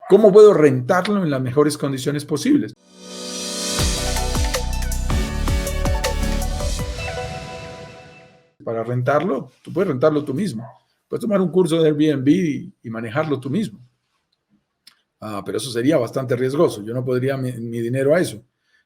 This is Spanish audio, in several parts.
¿Cómo puedo rentarlo en las mejores condiciones posibles? Para rentarlo, tú puedes rentarlo tú mismo. Puedes tomar un curso de Airbnb y manejarlo tú mismo. Pero eso sería bastante riesgoso. Yo no podría mi dinero a eso.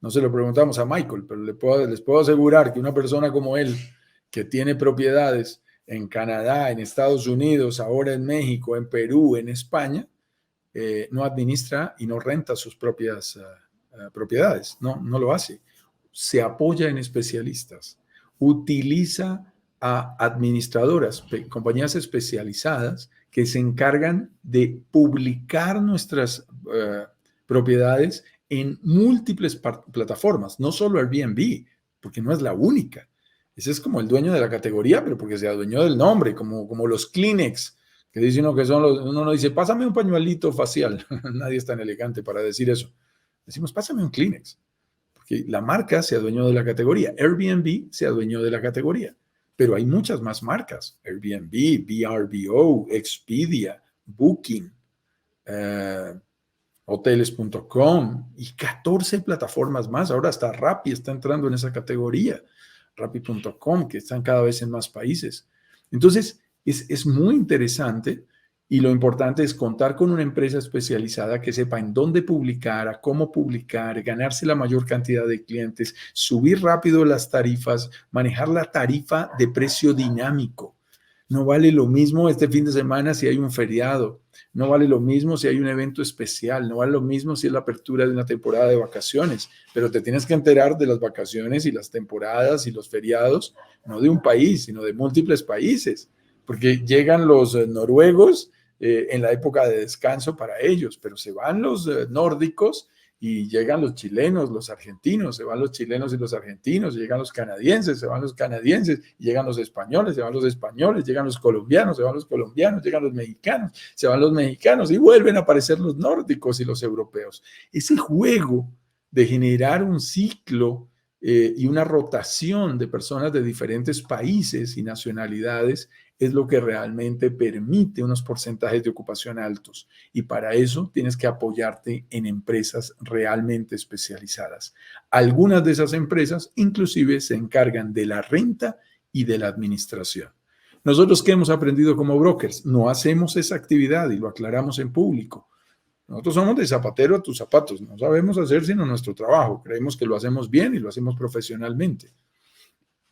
No se lo preguntamos a Michael, pero les puedo asegurar que una persona como él, que tiene propiedades en Canadá, en Estados Unidos, ahora en México, en Perú, en España, no administra y no renta sus propias propiedades. No lo hace. Se apoya en especialistas. Utiliza a administradoras, compañías especializadas que se encargan de publicar nuestras propiedades en múltiples plataformas, no solo Airbnb, porque no es la única. Ese es como el dueño de la categoría, pero porque se adueñó del nombre, como los Kleenex, que dice uno que son uno no dice, pásame un pañuelito facial. Nadie es tan elegante para decir eso. Decimos, pásame un Kleenex. Porque la marca se adueñó de la categoría. Airbnb se adueñó de la categoría. Pero hay muchas más marcas. Airbnb, VRBO, Expedia, Booking, hoteles.com y 14 plataformas más. Ahora hasta Rappi está entrando en esa categoría. Rappi.com, que están cada vez en más países. Entonces, es muy interesante y lo importante es contar con una empresa especializada que sepa en dónde publicar, a cómo publicar, ganarse la mayor cantidad de clientes, subir rápido las tarifas, manejar la tarifa de precio dinámico. No vale lo mismo este fin de semana si hay un feriado. No vale lo mismo si hay un evento especial. No vale lo mismo si es la apertura de una temporada de vacaciones. Pero te tienes que enterar de las vacaciones y las temporadas y los feriados, no de un país, sino de múltiples países. Porque llegan los noruegos en la época de descanso para ellos, pero se van los nórdicos y llegan los chilenos, los argentinos, se van los chilenos y los argentinos, llegan los canadienses, se van los canadienses, llegan los españoles, se van los españoles, llegan los colombianos, se van los colombianos, llegan los mexicanos, se van los mexicanos y vuelven a aparecer los nórdicos y los europeos. Ese juego de generar un ciclo y una rotación de personas de diferentes países y nacionalidades es lo que realmente permite unos porcentajes de ocupación altos. Y para eso tienes que apoyarte en empresas realmente especializadas. Algunas de esas empresas inclusive se encargan de la renta y de la administración. Nosotros, ¿qué hemos aprendido como brokers? No hacemos esa actividad y lo aclaramos en público. Nosotros somos de zapatero a tus zapatos. No sabemos hacer sino nuestro trabajo. Creemos que lo hacemos bien y lo hacemos profesionalmente.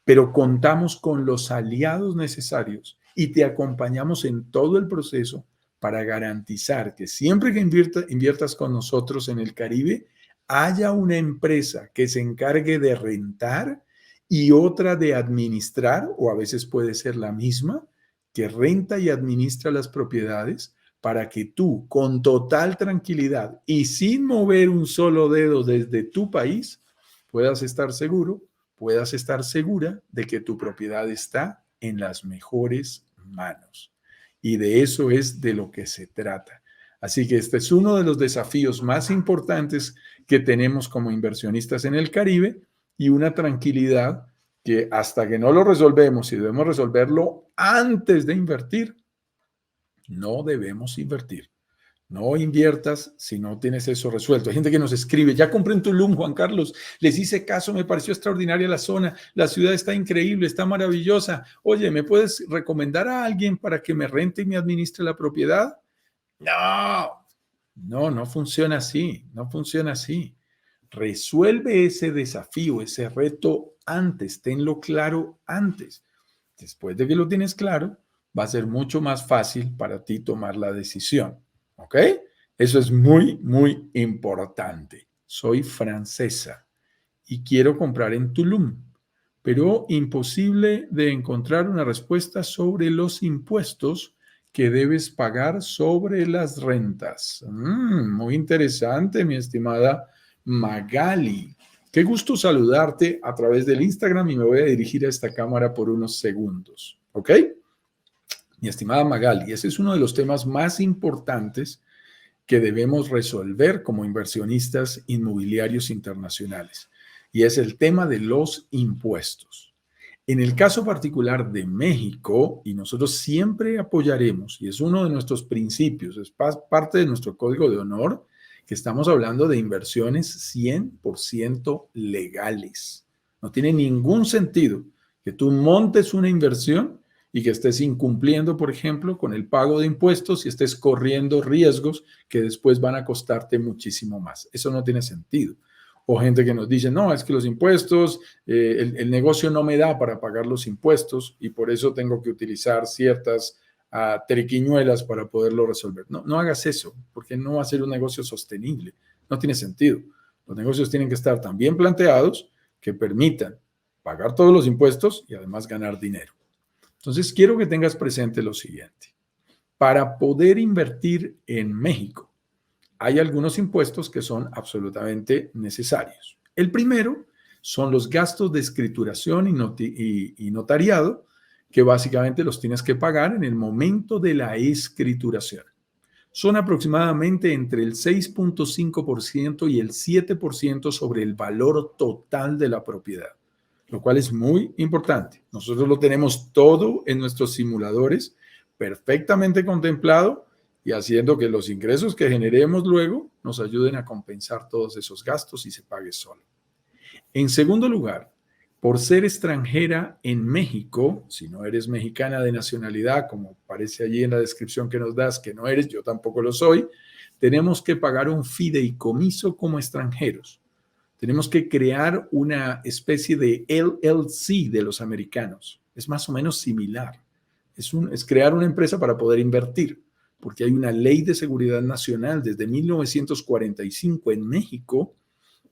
Pero contamos con los aliados necesarios y te acompañamos en todo el proceso para garantizar que siempre que inviertas con nosotros en el Caribe, haya una empresa que se encargue de rentar y otra de administrar, o a veces puede ser la misma, que renta y administra las propiedades para que tú, con total tranquilidad y sin mover un solo dedo desde tu país, puedas estar seguro, puedas estar segura de que tu propiedad está en las mejores manos. Y de eso es de lo que se trata. Así que este es uno de los desafíos más importantes que tenemos como inversionistas en el Caribe y una tranquilidad que hasta que no lo resolvemos y debemos resolverlo antes de invertir, no debemos invertir. No inviertas si no tienes eso resuelto. Hay gente que nos escribe, ya compré en Tulum, Juan Carlos, les hice caso, me pareció extraordinaria la zona, la ciudad está increíble, está maravillosa. Oye, ¿me puedes recomendar a alguien para que me rente y me administre la propiedad? No funciona así, no funciona así. Resuelve ese desafío, ese reto antes, tenlo claro antes. Después de que lo tienes claro, va a ser mucho más fácil para ti tomar la decisión. ¿Ok? Eso es muy, muy importante. Soy francesa y quiero comprar en Tulum, pero imposible de encontrar una respuesta sobre los impuestos que debes pagar sobre las rentas. Muy interesante, mi estimada Magali. Qué gusto saludarte a través del Instagram y me voy a dirigir a esta cámara por unos segundos. ¿Ok? Mi estimada Magali, ese es uno de los temas más importantes que debemos resolver como inversionistas inmobiliarios internacionales y es el tema de los impuestos. En el caso particular de México, y nosotros siempre apoyaremos, y es uno de nuestros principios, es parte de nuestro código de honor, que estamos hablando de inversiones 100% legales. No tiene ningún sentido que tú montes una inversión y que estés incumpliendo, por ejemplo, con el pago de impuestos y estés corriendo riesgos que después van a costarte muchísimo más. Eso no tiene sentido. O gente que nos dice, no, es que los impuestos, el negocio no me da para pagar los impuestos y por eso tengo que utilizar ciertas triquiñuelas para poderlo resolver. No, no hagas eso, porque no va a ser un negocio sostenible. No tiene sentido. Los negocios tienen que estar tan bien planteados que permitan pagar todos los impuestos y además ganar dinero. Entonces, quiero que tengas presente lo siguiente. Para poder invertir en México, hay algunos impuestos que son absolutamente necesarios. El primero son los gastos de escrituración y notariado, que básicamente los tienes que pagar en el momento de la escrituración. Son aproximadamente entre el 6.5% y el 7% sobre el valor total de la propiedad, lo cual es muy importante. Nosotros lo tenemos todo en nuestros simuladores, perfectamente contemplado, y haciendo que los ingresos que generemos luego nos ayuden a compensar todos esos gastos y se pague solo. En segundo lugar, por ser extranjera en México, si no eres mexicana de nacionalidad, como parece allí en la descripción que nos das, que no eres, yo tampoco lo soy, tenemos que pagar un fideicomiso como extranjeros. Tenemos que crear una especie de LLC de los americanos. Es más o menos similar. Es crear una empresa para poder invertir, porque hay una ley de seguridad nacional desde 1945 en México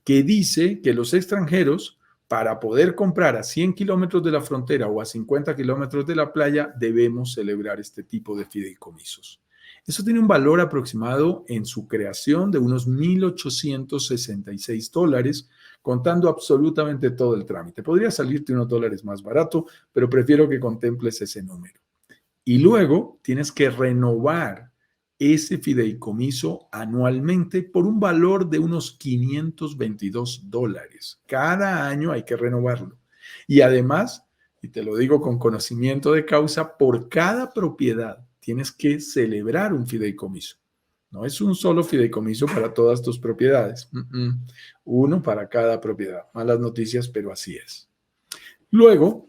que dice que los extranjeros, para poder comprar a 100 kilómetros de la frontera o a 50 kilómetros de la playa, debemos celebrar este tipo de fideicomisos. Eso tiene un valor aproximado en su creación de unos $1,866, contando absolutamente todo el trámite. Podría salirte unos dólares más barato, pero prefiero que contemples ese número. Y luego tienes que renovar ese fideicomiso anualmente por un valor de unos $522. Cada año hay que renovarlo. Y además, y te lo digo con conocimiento de causa, por cada propiedad tienes que celebrar un fideicomiso. No es un solo fideicomiso para todas tus propiedades. Uno para cada propiedad. Malas noticias, pero así es. Luego,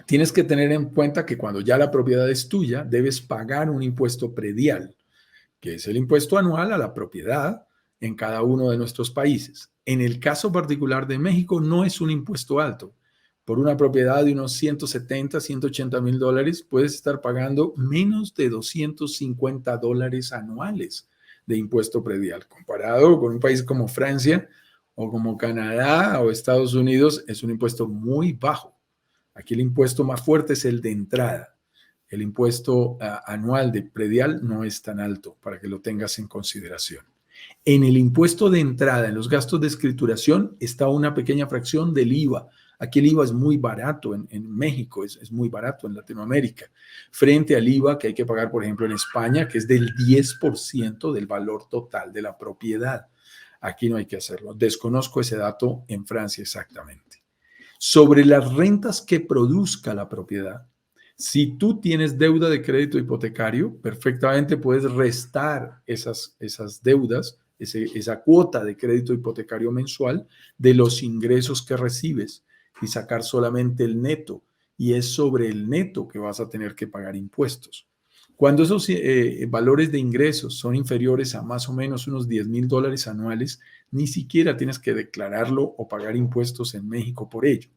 tienes que tener en cuenta que cuando ya la propiedad es tuya, debes pagar un impuesto predial, que es el impuesto anual a la propiedad en cada uno de nuestros países. En el caso particular de México, no es un impuesto alto. Por una propiedad de unos 170, $180,000, puedes estar pagando menos de $250 anuales de impuesto predial. Comparado con un país como Francia o como Canadá o Estados Unidos, es un impuesto muy bajo. Aquí el impuesto más fuerte es el de entrada. El impuesto anual de predial no es tan alto para que lo tengas en consideración. En el impuesto de entrada, en los gastos de escrituración, está una pequeña fracción del IVA. Aquí el IVA es muy barato en México, es muy barato en Latinoamérica, frente al IVA que hay que pagar, por ejemplo, en España, que es del 10% del valor total de la propiedad. Aquí no hay que hacerlo. Desconozco ese dato en Francia exactamente. Sobre las rentas que produzca la propiedad, si tú tienes deuda de crédito hipotecario, perfectamente puedes restar esas deudas, esa cuota de crédito hipotecario mensual de los ingresos que recibes y sacar solamente el neto. Y es sobre el neto que vas a tener que pagar impuestos. Cuando esos valores de ingresos son inferiores a más o menos unos $10,000 anuales, ni siquiera tienes que declararlo o pagar impuestos en México por ello.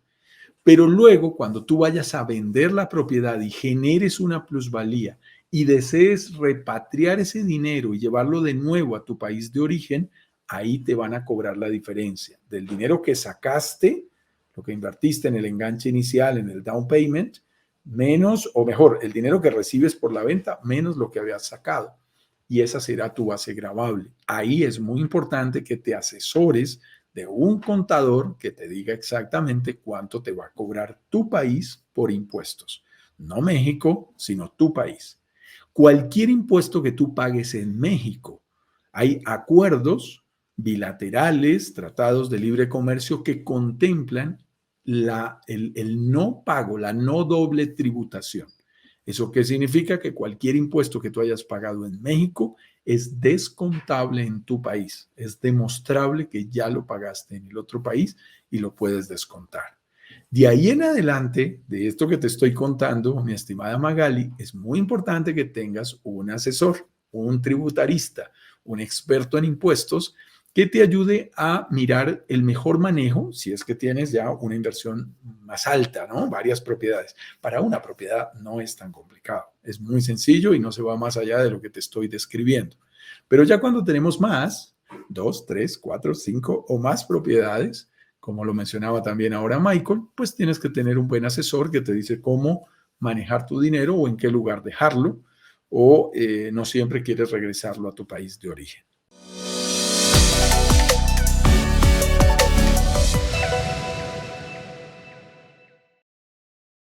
Pero luego, cuando tú vayas a vender la propiedad y generes una plusvalía y desees repatriar ese dinero y llevarlo de nuevo a tu país de origen, ahí te van a cobrar la diferencia del dinero que sacaste, lo que invertiste en el enganche inicial, en el down payment, menos, o mejor, el dinero que recibes por la venta, menos lo que habías sacado. Y esa será tu base gravable. Ahí es muy importante que te asesores de un contador que te diga exactamente cuánto te va a cobrar tu país por impuestos. No México, sino tu país. Cualquier impuesto que tú pagues en México, hay acuerdos bilaterales, tratados de libre comercio que contemplan el no pago, la no doble tributación. ¿Eso qué significa? Que cualquier impuesto que tú hayas pagado en México es descontable en tu país. Es demostrable que ya lo pagaste en el otro país y lo puedes descontar. De ahí en adelante, de esto que te estoy contando, mi estimada Magali, es muy importante que tengas un asesor, un tributarista, un experto en impuestos que te ayude a mirar el mejor manejo, si es que tienes ya una inversión más alta, ¿no? Varias propiedades. Para una propiedad no es tan complicado, es muy sencillo y no se va más allá de lo que te estoy describiendo. Pero ya cuando tenemos más, 2, 3, 4, 5 o más propiedades, como lo mencionaba también ahora Michael, pues tienes que tener un buen asesor que te dice cómo manejar tu dinero o en qué lugar dejarlo, o no siempre quieres regresarlo a tu país de origen.